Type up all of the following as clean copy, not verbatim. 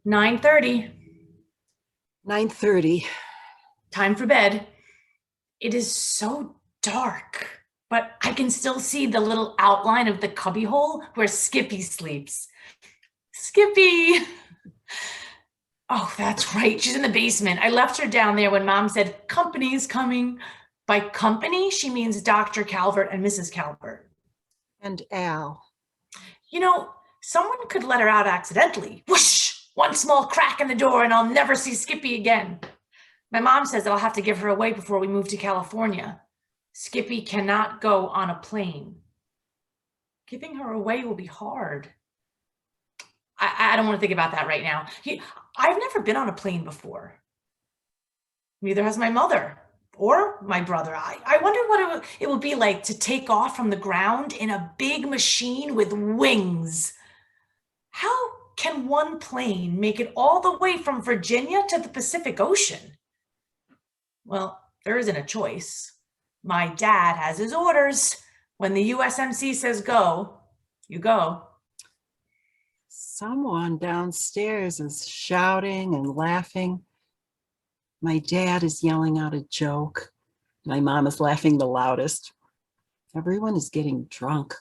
9:30. 9:30. Time for bed. It is so dark, but I can still see the little outline of the cubbyhole where Skippy sleeps. Skippy! Oh, that's right. She's in the basement. I left her down there when Mom said, company's coming. By company, she means Dr. Calvert and Mrs. Calvert. And Al. You know, someone could let her out accidentally. Whoosh! One small crack in the door and I'll never see Skippy again. My mom says that I'll have to give her away before we move to California. Skippy cannot go on a plane. Giving her away will be hard. I don't want to think about that right now. I've never been on a plane before. Neither has my mother or my brother. I wonder what it will be like to take off from the ground in a big machine with wings. How can one plane make it all the way from Virginia to the Pacific Ocean? Well, there isn't a choice. My dad has his orders. When the USMC says go, you go. Someone downstairs is shouting and laughing. My dad is yelling out a joke. My mom is laughing the loudest. Everyone is getting drunk.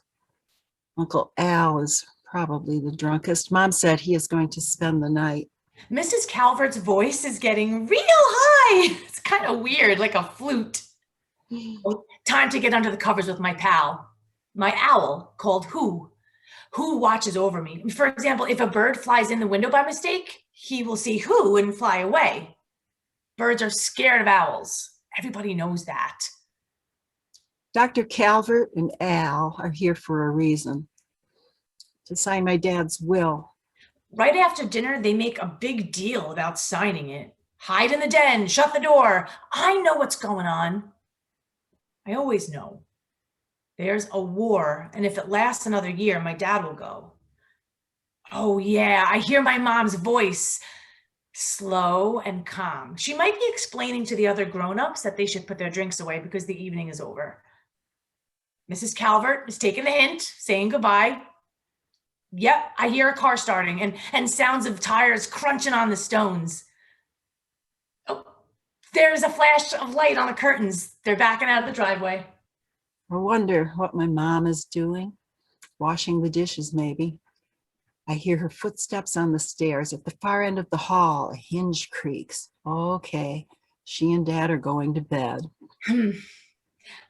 Uncle Al is probably the drunkest. Mom said he is going to spend the night. Mrs. Calvert's voice is getting real high. It's kind of weird, like a flute. Time to get under the covers with my pal, my owl called Who. Who watches over me. For example, if a bird flies in the window by mistake, he will see Who and fly away. Birds are scared of owls. Everybody knows that. Dr. Calvert and Al are here for a reason. To sign my dad's will. Right after dinner, they make a big deal about signing it. Hide in the den, shut the door. I know what's going on. I always know. There's a war, and if it lasts another year, my dad will go. Oh yeah, I hear my mom's voice, slow and calm. She might be explaining to the other grown-ups that they should put their drinks away because the evening is over. Mrs. Calvert is taking the hint, saying goodbye. Yep, I hear a car starting and sounds of tires crunching on the stones. Oh, there's a flash of light on the curtains. They're backing out of the driveway. I wonder what my mom is doing. Washing the dishes, maybe. I hear her footsteps on the stairs. At the far end of the hall, a hinge creaks. Okay, she and Dad are going to bed.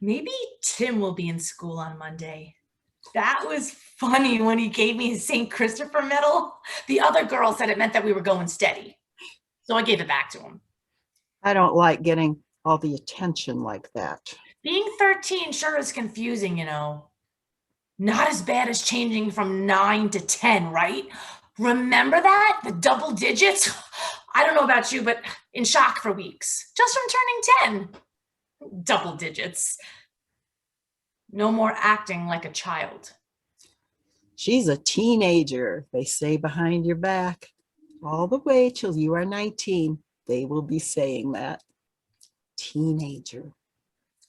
Maybe Tim will be in school on Monday. That was funny when he gave me his St. Christopher medal. The other girl said it meant that we were going steady. So I gave it back to him. I don't like getting all the attention like that. Being 13 sure is confusing, you know. Not as bad as changing from 9 to 10, right? Remember that? The double digits? I don't know about you, but in shock for weeks. Just from turning 10. Double digits. No more acting like a child. She's a teenager, they say behind your back. All the way till you are 19, they will be saying that. Teenager.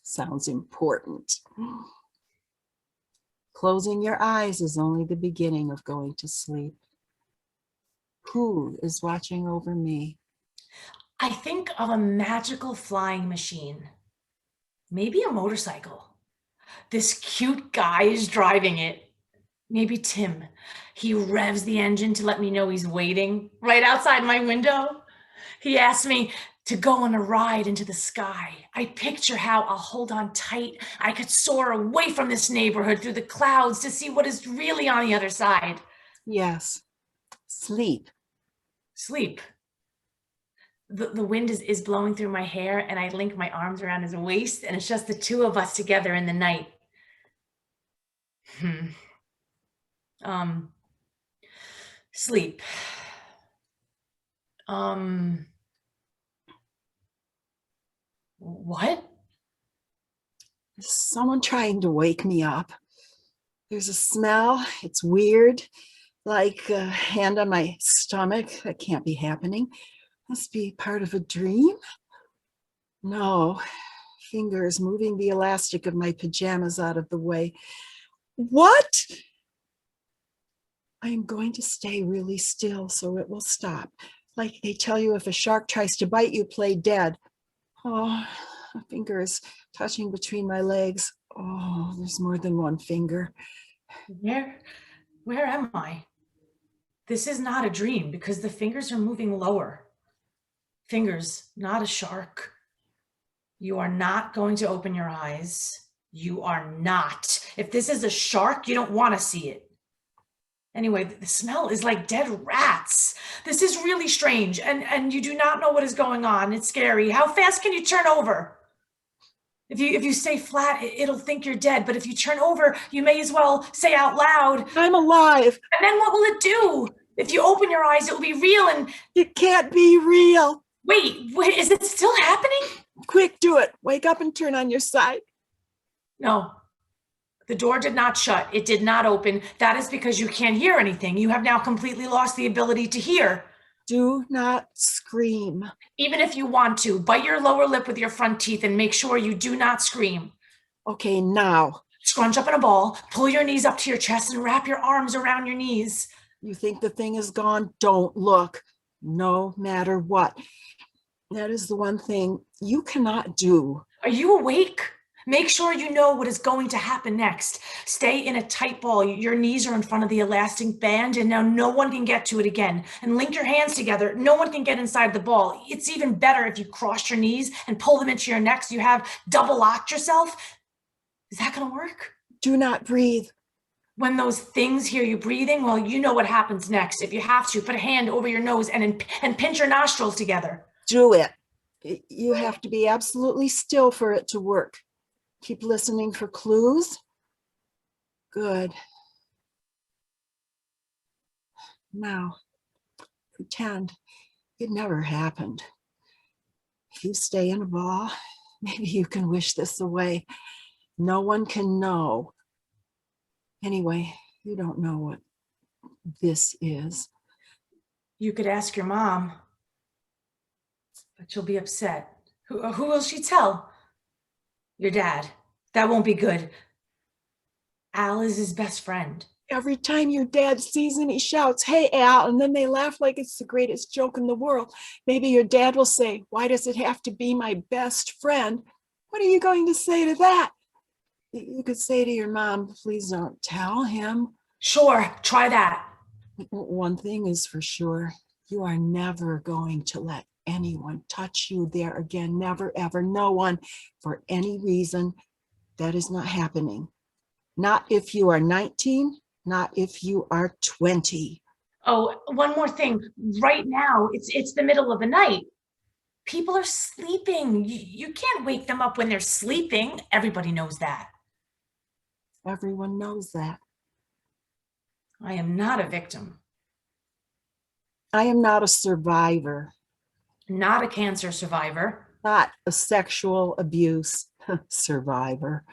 Sounds important. Closing your eyes is only the beginning of going to sleep. Who is watching over me? I think of a magical flying machine. Maybe a motorcycle. This cute guy is driving it. Maybe Tim. He revs the engine to let me know he's waiting right outside my window. He asks me to go on a ride into the sky. I picture how I'll hold on tight. I could soar away from this neighborhood through the clouds to see what is really on the other side. Yes, sleep. Sleep. The wind is blowing through my hair and I link my arms around his waist and it's just the two of us together in the night. Sleep. What? Is someone trying to wake me up? There's a smell. It's weird, like a hand on my stomach. That can't be happening. Must be part of a dream. No, fingers moving the elastic of my pajamas out of the way. What? I am going to stay really still so it will stop. Like they tell you if a shark tries to bite you, play dead. Oh, a finger is touching between my legs. Oh, there's more than one finger. Where am I? This is not a dream because the fingers are moving lower. Fingers, not a shark. You are not going to open your eyes. You are not. If this is a shark, you don't want to see it. Anyway, the smell is like dead rats. This is really strange, and you do not know what is going on. It's scary. How fast can you turn over? If you stay flat, it'll think you're dead. But if you turn over, you may as well say out loud, I'm alive. and then what will it do? If you open your eyes, it will be real and It can't be real. wait, is it still happening? Quick, do it. Wake up and turn on your side. No. The door did not shut. It did not open. That is because you can't hear anything. You have now completely lost the ability to hear. Do not scream. Even if you want to, bite your lower lip with your front teeth and make sure you do not scream. Okay, now. Scrunch up in a ball, pull your knees up to your chest and wrap your arms around your knees. You think the thing is gone? Don't look, no matter what. That is the one thing you cannot do. Are you awake? Make sure you know what is going to happen next. Stay in a tight ball. Your knees are in front of the elastic band, and now no one can get to it again. And link your hands together. No one can get inside the ball. It's even better if you cross your knees and pull them into your neck so you have double locked yourself. Is that going to work? Do not breathe. When those things hear you breathing, well, you know what happens next. If you have to, put a hand over your nose and pinch your nostrils together. Do it. You have to be absolutely still for it to work. Keep listening for clues. Good. Now, pretend it never happened. If you stay in a ball, maybe you can wish this away. No one can know. Anyway, you don't know what this is. You could ask your mom, but she'll be upset. Who will she tell? Your dad. That won't be good. Al is his best friend. Every time your dad sees him, he shouts, "Hey, Al," and then they laugh like it's the greatest joke in the world. Maybe your dad will say, "Why does it have to be my best friend?" What are you going to say to that? You could say to your mom, "Please don't tell him." Sure, try that. One thing is for sure, you are never going to let anyone touch you there again. Never, ever. No one, for any reason. That is not happening. Not if you are 19, not if you are 20. Oh, one more thing. Right now, it's the middle of the night. People are sleeping. You can't wake them up when they're sleeping. Everybody knows that. Everyone knows that. I am not a victim. I am not a survivor. Not a cancer survivor. Not a sexual abuse survivor.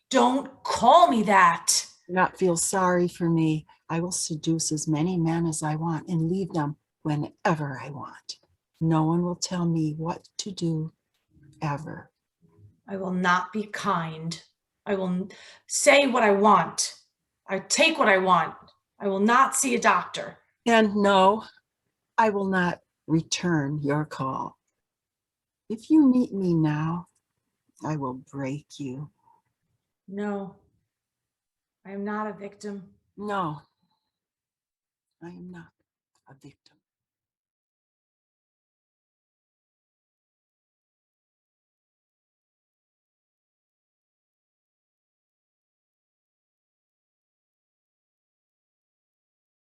Don't call me that. Do not feel sorry for me. I will seduce as many men as I want and leave them whenever I want. No one will tell me what to do, ever. I will not be kind. I will say what I want. I take what I want. I will not see a doctor. And no, I will not return your call. If you meet me now, I will break you. No, I am not a victim. No, I am not a victim.